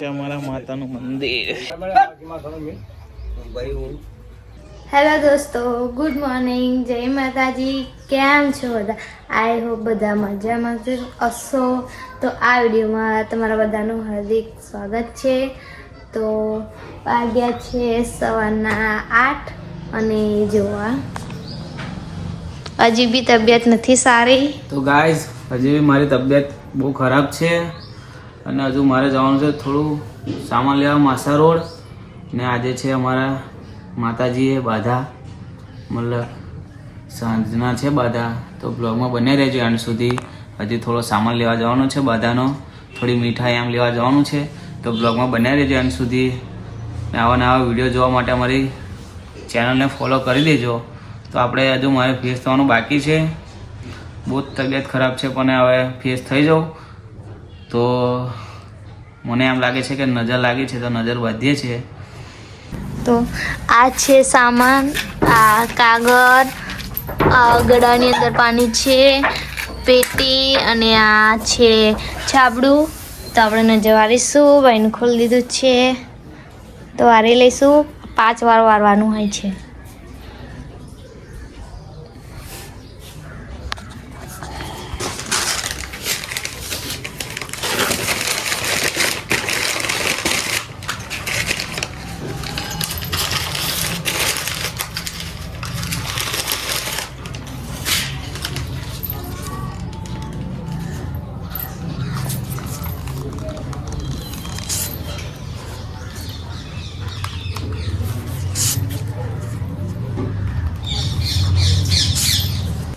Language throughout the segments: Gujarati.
અમારા માતાનું મંદિર. હેલો દોસ્તો, ગુડ મોર્નિંગ, જય માતાજી. કેમ છો બધા? આઈ હોપ બધા મજામાં હશો. તો આ વિડીયોમાં તમારા બધાનું હાર્દિક સ્વાગત છે. તો વાગ્યા છે સવારના 8 અને જોવા હજી બી તબિયત નથી સારી. તો ગાઈઝ હજી બી મારી તબિયત બહુ ખરાબ છે અને હજુ મારે જવાનું છે થોડું સામાન લેવા માસા રોડ. ને આજે છે અમારા માતાજીએ બાધા, મતલબ સાંજના છે બાધા. તો બ્લોગમાં બને રહેજો એન્ડ સુધી. હજી થોડો સામાન લેવા જવાનો છે બાધાનો, થોડી મીઠાઈ આમ લેવા જવાનું છે. તો બ્લોગમાં બને રહેજો એન્ડ સુધી. આવા નવા વિડીયો જોવા માટે અમારી ચેનલને ફોલો કરી દેજો. તો આપણે હજુ મારે ફેસ થવાનું બાકી છે. બહુ જ તબિયત ખરાબ છે પણ હવે ફેસ થઈ જાઉં. તો મને એમ લાગે છે કે નજર લાગી છે તો નજર વધીએ છે. તો આ છે સામાન, આ કાગળ, આ ગળાની અંદર પાણી છે, પેટી અને આ છે છાબડું. તો આપણે નજર વારીશું. ભાઈને ખોલી દીધું છે તો વારી લઈશું. 5 વાર વારવાનું હોય છે.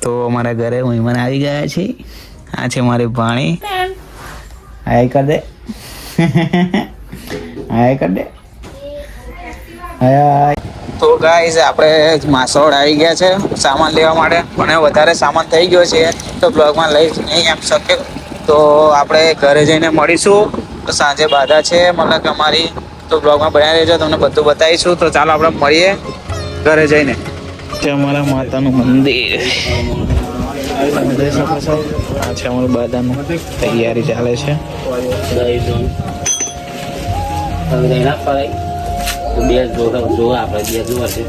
તો અમારા ઘરે મહેમાન આવી ગયા છે. આ છે મારી ભાણી. હાય કર દે, હાય કર દે, હાય. તો ગાઈઝ આપણે માસોડ આવી ગયા છે સામાન લેવા માટે, પણ વધારે સામાન થઈ ગયો છે તો બ્લોગમાં લઈ નહીં એમ શકે. તો આપણે ઘરે જઈને મળીશું. તો સાંજે બાધા છે મતલબ કે અમારી. તો બ્લોગમાં બનાવી રહેજો, તમને બધું બતાવીશું. તો ચાલો આપણે મળીએ ઘરે જઈને. અમારા માતાનું મંદિર જોઈ શકો છો. આ છે અમારું બાદાનું તૈયારી ચાલે છે. બે જો આપણે બે જોવા છે.